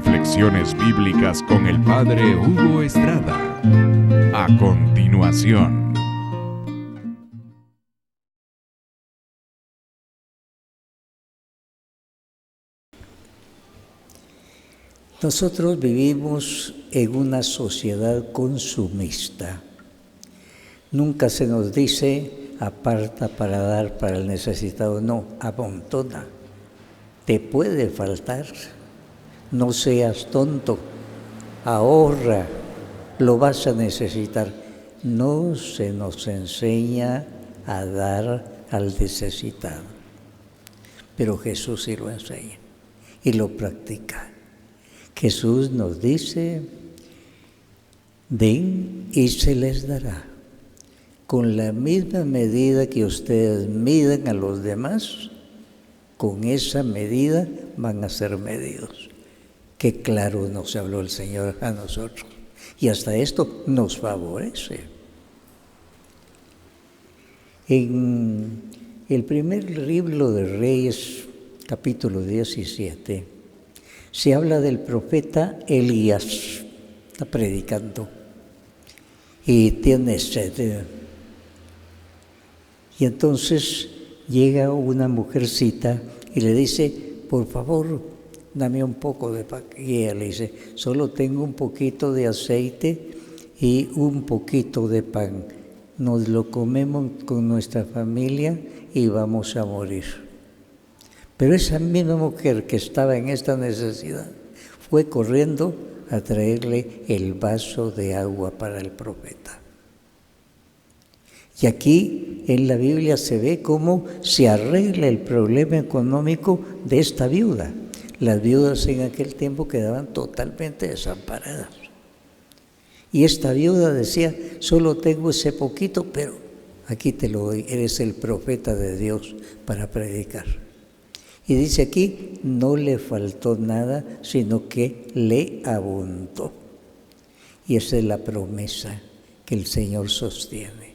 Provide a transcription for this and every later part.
Reflexiones bíblicas con el Padre Hugo Estrada. A continuación. Nosotros vivimos en una sociedad consumista. Nunca se nos dice aparta para dar para el necesitado, no, amontona. Te puede faltar, no seas tonto, ahorra, lo vas a necesitar. No se nos enseña a dar al necesitado, pero Jesús sí lo enseña y lo practica. Jesús nos dice, den y se les dará. Con la misma medida que ustedes miden a los demás, con esa medida van a ser medidos. Qué claro nos habló el Señor a nosotros. Y hasta esto nos favorece. En el primer libro de Reyes, capítulo 17, se habla del profeta Elías, está predicando y tiene sed. Y entonces llega una mujercita y le dice, por favor, dame un poco de pan. Y ella le dice, solo tengo un poquito de aceite y un poquito de pan. Nos lo comemos con nuestra familia y vamos a morir. Pero esa misma mujer que estaba en esta necesidad fue corriendo a traerle el vaso de agua para el profeta. Y aquí en la Biblia se ve cómo se arregla el problema económico de esta viuda. Las viudas en aquel tiempo quedaban totalmente desamparadas. Y esta viuda decía, solo tengo ese poquito, pero aquí te lo doy, eres el profeta de Dios para predicar. Y dice aquí, no le faltó nada, sino que le abundó. Y esa es la promesa que el Señor sostiene.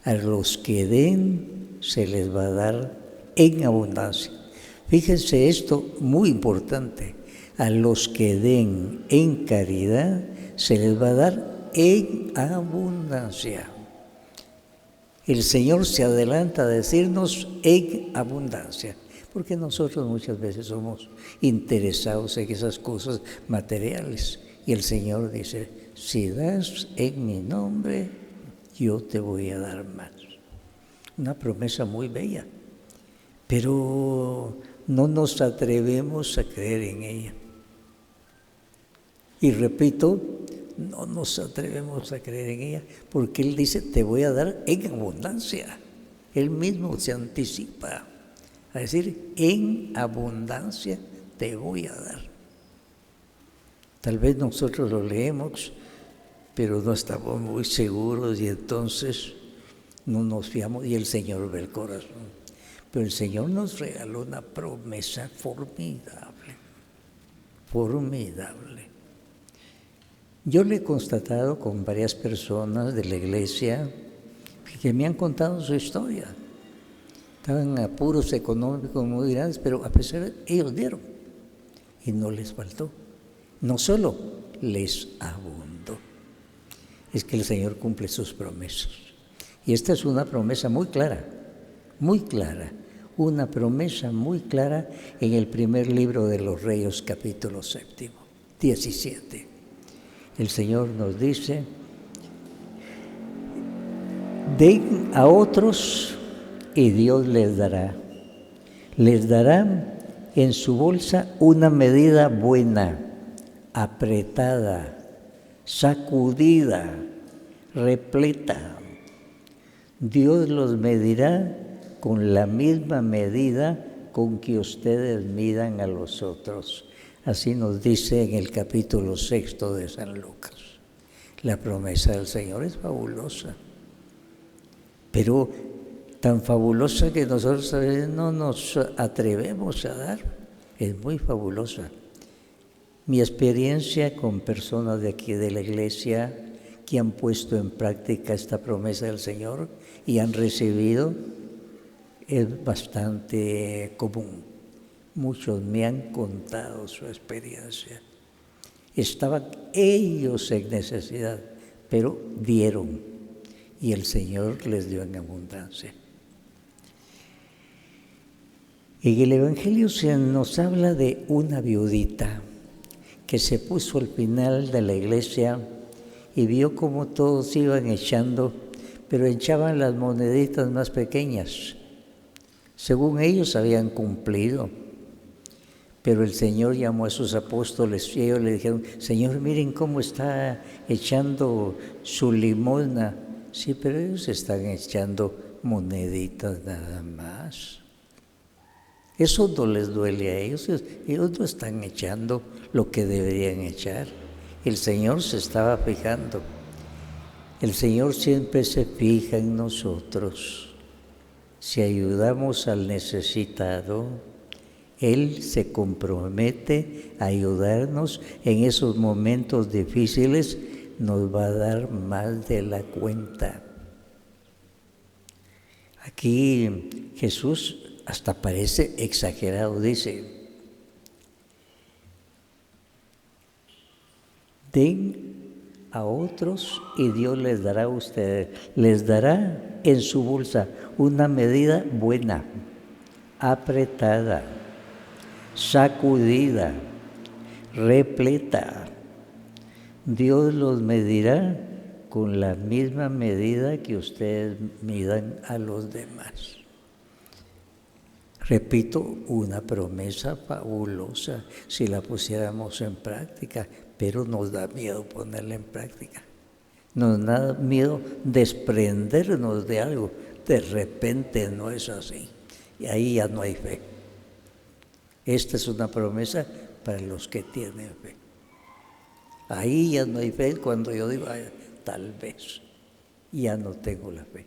A los que den, se les va a dar en abundancia. Fíjense esto, muy importante. A los que den en caridad, se les va a dar en abundancia. El Señor se adelanta a decirnos en abundancia. Porque nosotros muchas veces somos interesados en esas cosas materiales. Y el Señor dice, si das en mi nombre, yo te voy a dar más. Una promesa muy bella, pero no nos atrevemos a creer en ella. Y repito, no nos atrevemos a creer en ella, porque Él dice, te voy a dar en abundancia. Él mismo se anticipa a decir, en abundancia te voy a dar. Tal vez nosotros lo leemos, pero no estamos muy seguros y entonces no nos fiamos y el Señor ve el corazón. Pero el Señor nos regaló una promesa formidable, formidable. Yo le he constatado con varias personas de la iglesia que me han contado su historia. Estaban en apuros económicos muy grandes, pero a pesar de ellos dieron y no les faltó. No solo les abundó. Es que el Señor cumple sus promesas. Y esta es una promesa muy clara, una promesa muy clara en el primer libro de los Reyes, capítulo 17. El Señor nos dice, den a otros y Dios les dará. Les dará en su bolsa una medida buena, apretada, sacudida, repleta. Dios los medirá con la misma medida con que ustedes midan a los otros. Así nos dice en el capítulo 6 de San Lucas. La promesa del Señor es fabulosa, pero tan fabulosa que nosotros a veces no nos atrevemos a dar. Es muy fabulosa. Mi experiencia con personas de aquí de la iglesia que han puesto en práctica esta promesa del Señor y han recibido es bastante común. Muchos me han contado su experiencia. Estaban ellos en necesidad, pero dieron y el Señor les dio en abundancia. En el Evangelio se nos habla de una viudita que se puso al final de la iglesia y vio cómo todos iban echando, pero echaban las moneditas más pequeñas. Según ellos habían cumplido. Pero el Señor llamó a sus apóstoles y ellos le dijeron: Señor, miren cómo está echando su limosna. Sí, pero ellos están echando moneditas nada más. Eso no les duele a ellos no están echando lo que deberían echar. El Señor se estaba fijando. El Señor siempre se fija en nosotros. Si ayudamos al necesitado, Él se compromete a ayudarnos en esos momentos difíciles, nos va a dar más de la cuenta. Aquí Jesús hasta parece exagerado, dice: den a otros y Dios les dará a ustedes, les dará en su bolsa una medida buena, apretada, sacudida, repleta. Dios los medirá con la misma medida que ustedes midan a los demás. Repito, una promesa fabulosa si la pusiéramos en práctica, pero nos da miedo ponerla en práctica. Nos da miedo desprendernos de algo. De repente no es así y ahí ya no hay fe. Esta es una promesa para los que tienen fe. Ahí ya no hay fe cuando yo digo: ay, tal vez ya no tengo la fe.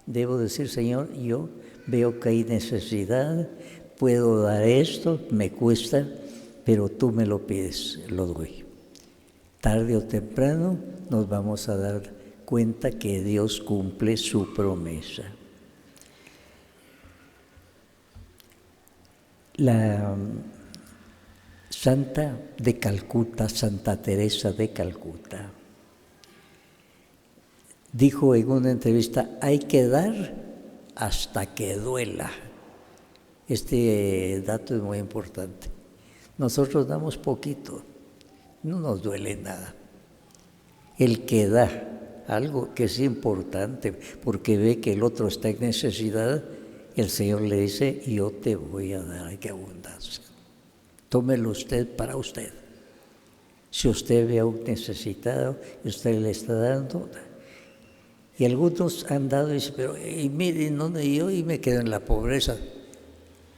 Debo decir: Señor, yo veo que hay necesidad, puedo dar esto, me cuesta, pero tú me lo pides, lo doy. Tarde o temprano nos vamos a dar cuenta que Dios cumple su promesa. La Santa de Calcuta, Santa Teresa de Calcuta, dijo en una entrevista: hay que dar hasta que duela. Este dato es muy importante. Nosotros damos poquito, no nos duele nada. El que da algo que es importante porque ve que el otro está en necesidad, el Señor le dice: yo te voy a dar, que abundancia. Tómelo usted para usted. Si usted ve a un necesitado y usted le está dando. Y algunos han dado y dicen: pero miren, ¿dónde yo? Y me quedo en la pobreza.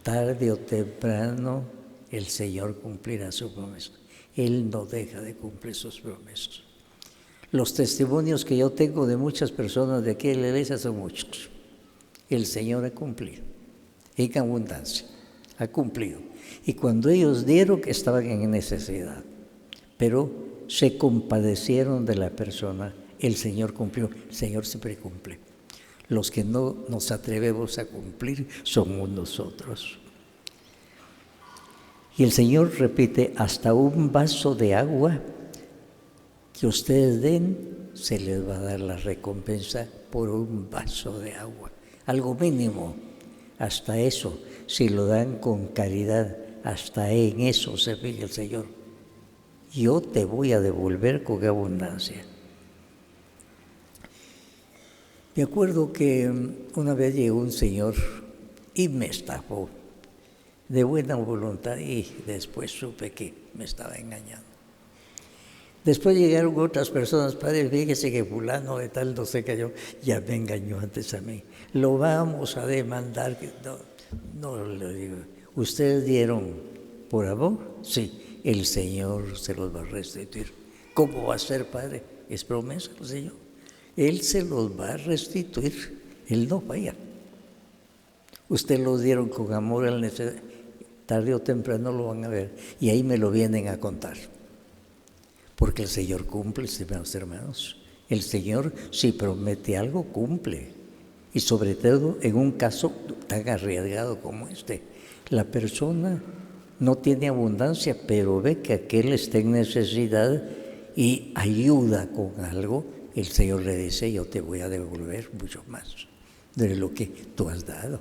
Tarde o temprano el Señor cumplirá su promesa. Él no deja de cumplir sus promesas. Los testimonios que yo tengo de muchas personas de aquí en la iglesia son muchos. El Señor ha cumplido, en abundancia, ha cumplido. Y cuando ellos dieron, que estaban en necesidad, pero se compadecieron de la persona, el Señor cumplió. El Señor siempre cumple. Los que no nos atrevemos a cumplir somos nosotros. Y el Señor repite: hasta un vaso de agua que ustedes den, se les va a dar la recompensa por un vaso de agua. Algo mínimo, hasta eso, si lo dan con caridad, hasta en eso se fija el Señor. Yo te voy a devolver con abundancia. Me acuerdo que una vez llegó un señor y me estafó de buena voluntad y después supe que me estaba engañando. Después llegaron otras personas: padre, fíjese que fulano de tal, no sé qué, yo ya me engañó antes a mí. Lo vamos a demandar. No le digo. ¿Ustedes dieron por amor? Sí, el Señor se los va a restituir. ¿Cómo va a ser, padre? Es promesa del Señor. Él se los va a restituir. Él no falla. Ustedes los dieron con amor al necesario. Tarde o temprano lo van a ver. Y ahí me lo vienen a contar. Porque el Señor cumple, estimados hermanos. El Señor, si promete algo, cumple. Y sobre todo en un caso tan arriesgado como este. La persona no tiene abundancia, pero ve que aquel está en necesidad y ayuda con algo, el Señor le dice, yo te voy a devolver mucho más de lo que tú has dado.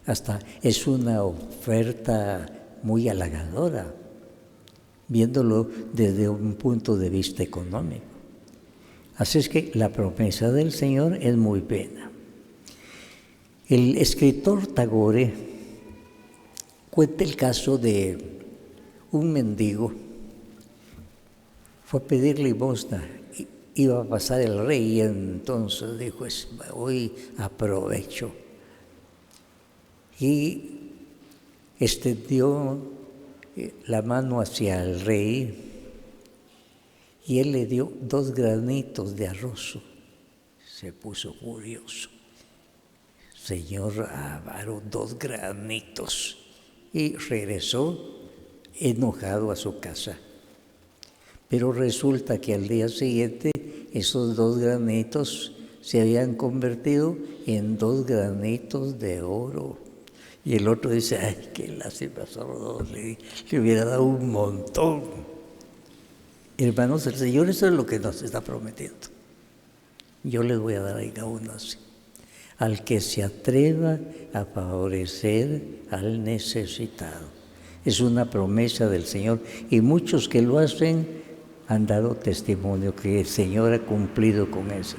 Hasta es una oferta muy halagadora, viéndolo desde un punto de vista económico. Así es que la promesa del Señor es muy buena. El escritor Tagore cuenta el caso de un mendigo. Fue a pedir limosna, iba a pasar el rey y entonces dijo, hoy aprovecho. Y extendió la mano hacia el rey y él le dio 2 granitos de arroz. Se puso furioso. Señor avaro, 2 granitos. Y regresó enojado a su casa. Pero resulta que al día siguiente esos 2 granitos se habían convertido en 2 granitos de oro. Y el otro dice, ay, qué lástima, solo 2, le hubiera dado un montón. Hermanos, el Señor eso es lo que nos está prometiendo. Yo les voy a dar ahí aún así. Al que se atreva a favorecer al necesitado. Es una promesa del Señor y muchos que lo hacen han dado testimonio que el Señor ha cumplido con eso.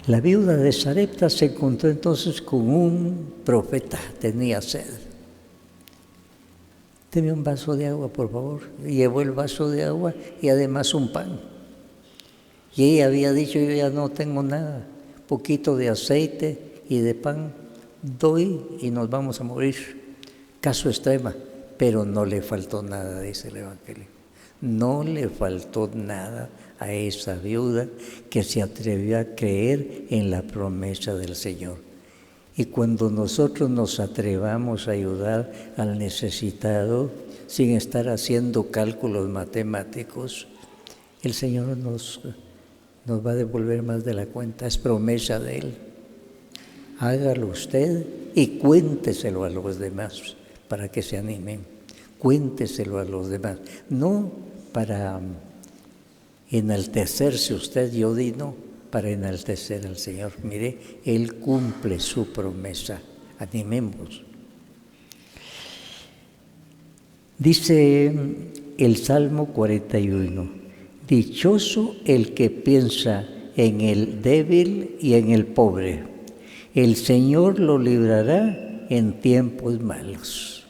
La viuda de Sarepta se encontró entonces con un profeta, tenía sed. Deme un vaso de agua, por favor. Llevó el vaso de agua y además un pan. Y ella había dicho, yo ya no tengo nada, poquito de aceite y de pan, doy y nos vamos a morir. Caso extremo, pero no le faltó nada, dice el Evangelio. No le faltó nada a esa viuda que se atrevió a creer en la promesa del Señor. Y cuando nosotros nos atrevamos a ayudar al necesitado sin estar haciendo cálculos matemáticos, el Señor nos va a devolver más de la cuenta, es promesa de Él. Hágalo usted y cuénteselo a los demás para que se animen. Cuénteselo a los demás, no para enaltecerse usted, yo digo, para enaltecer al Señor. Mire, Él cumple su promesa. Animemos. Dice el Salmo 41, dichoso el que piensa en el débil y en el pobre. El Señor lo librará en tiempos malos.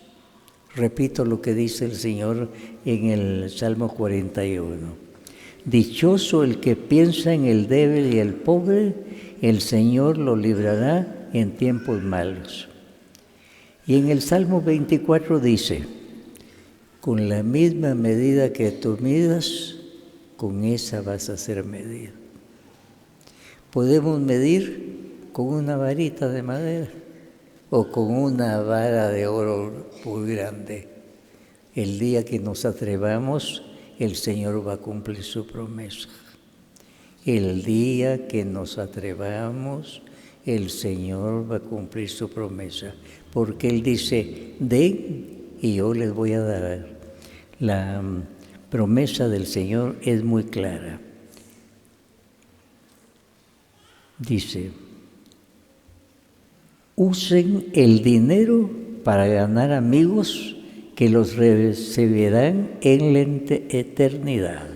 Repito lo que dice el Señor en el Salmo 41. Dichoso el que piensa en el débil y el pobre, el Señor lo librará en tiempos malos. Y en el Salmo 24 dice, con la misma medida que tú midas, con esa vas a ser medido. Podemos medir con una varita de madera o con una vara de oro muy grande. El día que nos atrevamos, el Señor va a cumplir su promesa. El día que nos atrevamos, el Señor va a cumplir su promesa. Porque Él dice, den y yo les voy a dar. La promesa del Señor es muy clara. Dice, usen el dinero para ganar amigos que los recibirán en la eternidad.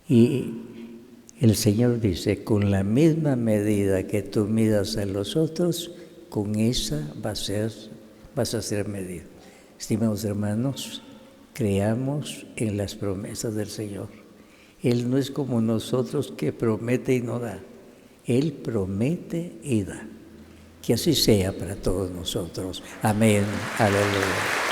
Y el Señor dice, con la misma medida que tú midas a los otros, con esa vas a ser medido. Estimados hermanos, creamos en las promesas del Señor. Él no es como nosotros que promete y no da. Él promete y da. Que así sea para todos nosotros. Amén. Aleluya.